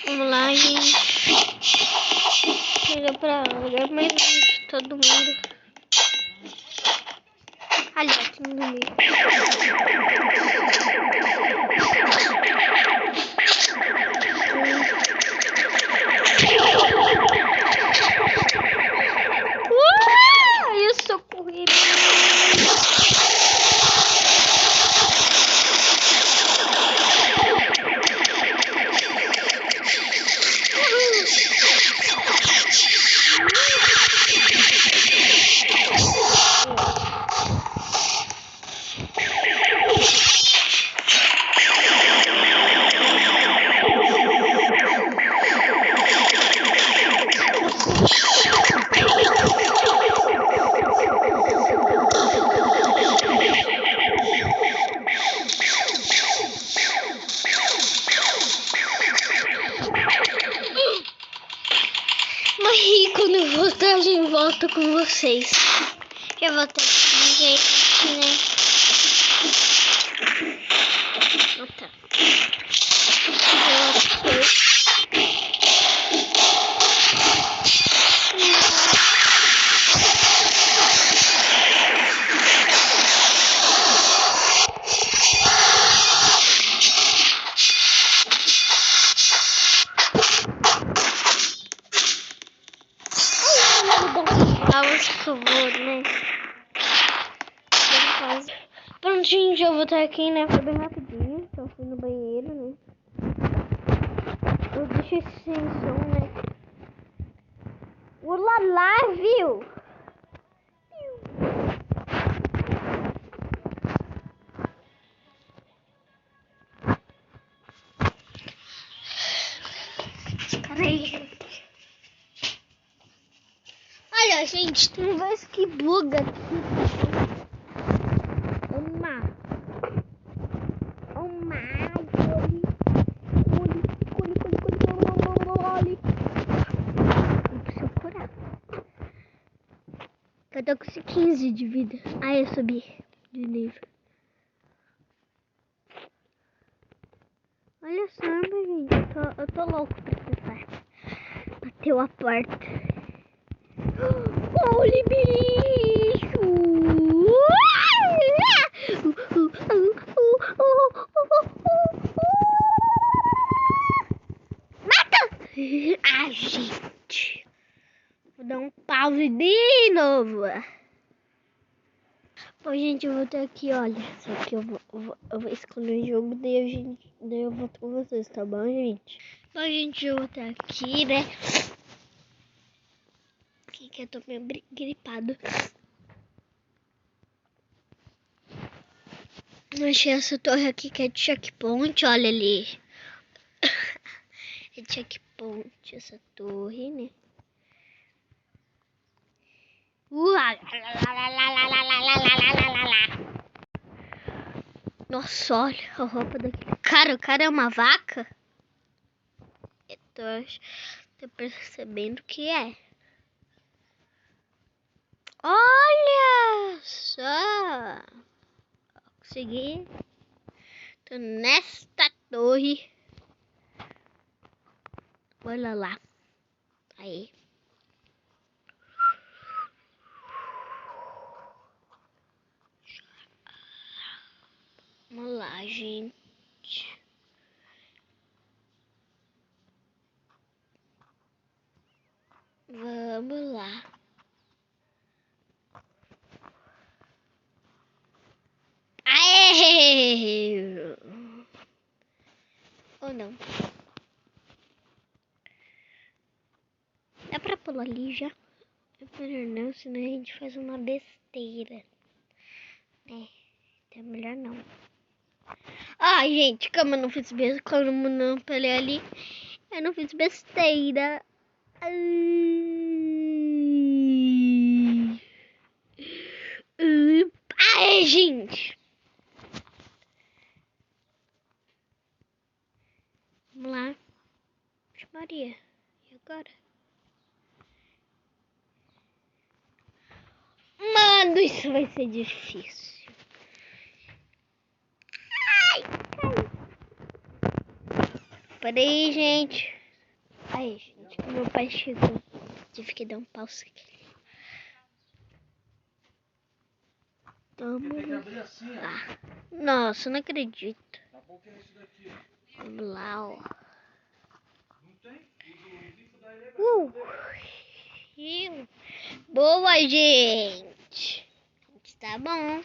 Vamos lá, gente. Chega pra lugar mais longe de todo mundo. Ali, aqui no meio. Eu socorri. Morri. Quando eu voltar, a gente volta com vocês. Já voltei com gente, né? Ah, tá. Que eu vou, né? Pronto, gente, eu vou estar aqui, né? Foi bem rapidinho. Só fui no banheiro, né? Eu deixei sem som, né? Ulalá, viu? Peraí, gente. Olha, gente, tem vez que buga aqui. Preciso curar. Eu tô com 15 de vida. Ai, eu subi de nível. Olha só, gente. Eu tô louco pra essa parte. Bateu a porta. Olha, bicho! Mata! Ah, gente! Vou dar um pause de novo. Bom, gente, eu vou ter aqui, olha. Só que eu vou escolher o jogo, daí eu volto com vocês, tá bom, gente? Bom, gente, eu vou ter aqui, né? Aqui que eu tô meio gripado. Achei essa torre aqui que é de checkpoint, olha ali. É de checkpoint essa torre, né? Nossa, olha a roupa daquele cara. O cara é uma vaca? Eu tô percebendo que é. Olha só. Consegui. Tô nesta torre. Olha lá. Aí. Vamos lá, gente. Vamos lá. Aê! Ou não? Dá pra pular ali já? É melhor não, senão a gente faz uma besteira. É, então é melhor não. Ai, gente, como eu não fiz besteira, como eu não pulei ali, eu não fiz besteira. Ai, gente. Vamos lá. Maria, e agora? Mano, isso vai ser difícil. Ai, cai. Peraí, gente. Aí, gente, que meu pai chegou. Tive que dar um pause aqui. Vamos lá. Nossa, não acredito. Vamos lá, ó. Boa, gente. Tá bom.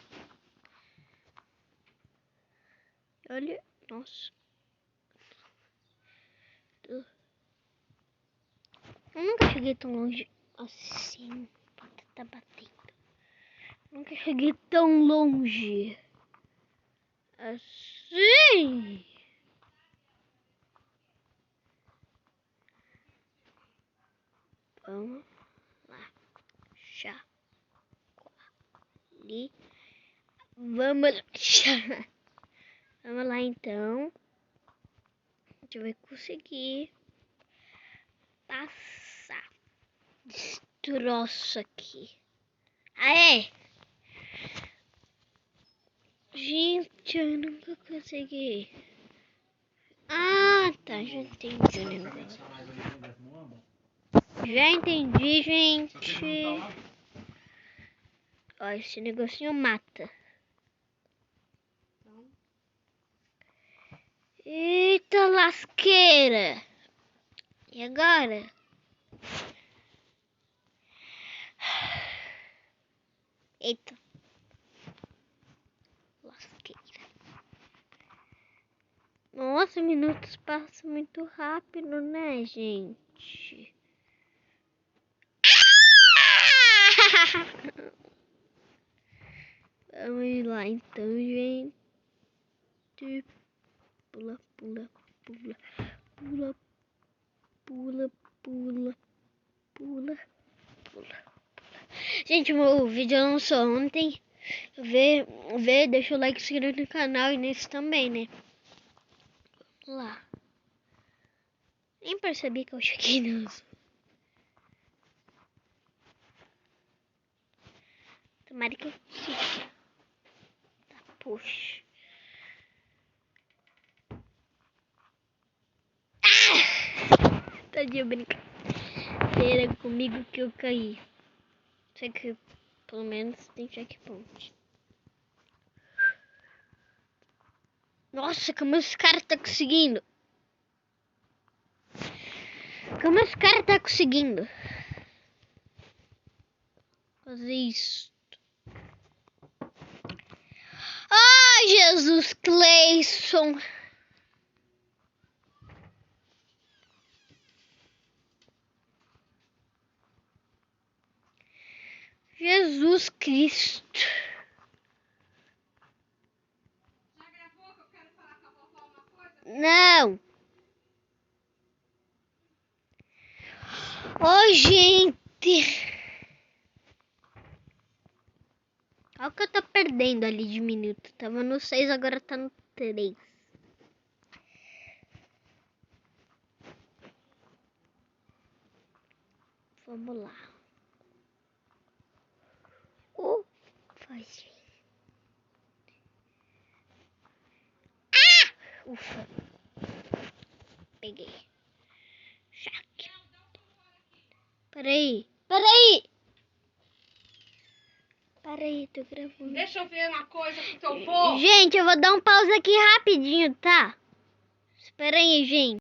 Olha, nossa. Eu nunca cheguei tão longe assim. Tá batendo. Nunca cheguei tão longe assim. Vamos lá. Chá. Ali. Vamos lá. Vamos lá, então. A gente vai conseguir passar desse troço aqui. Aê! Gente, eu nunca consegui. Ah, tá. Já entendi o negócio. Já entendi, gente. Ó, esse negocinho mata. Eita lasqueira! E agora? Eita. Lasqueira. Nossa, minutos passam muito rápido, né, gente? Vamos lá, então, gente. Pula, pula, pula, pula, pula, pula, pula, pula. Gente, o vídeo lançou ontem. Vê, deixa o like, se inscreve no canal e nesse também, né? Vamos lá. Nem percebi que eu cheguei nisso. Tomara que eu fique. Tá, puxa. Tá de brincadeira comigo que eu caí. Sei que pelo menos tem checkpoint. Nossa, como os caras tá conseguindo? Como os caras tá conseguindo fazer isso? Ai, Jesus, Cleison. Jesus Cristo. Já gravou que eu quero falar com a vovó uma coisa? Não. Ô, gente. Olha o que eu tô perdendo ali de minuto. Tava no 6, agora tá no 3. Vamos lá. Faz. Ufa. Peguei. Jaque. Peraí. Peraí, tô gravando. Deixa eu ver uma coisa porque eu vou. Gente, eu vou dar um pause aqui rapidinho, tá? Espera aí, gente.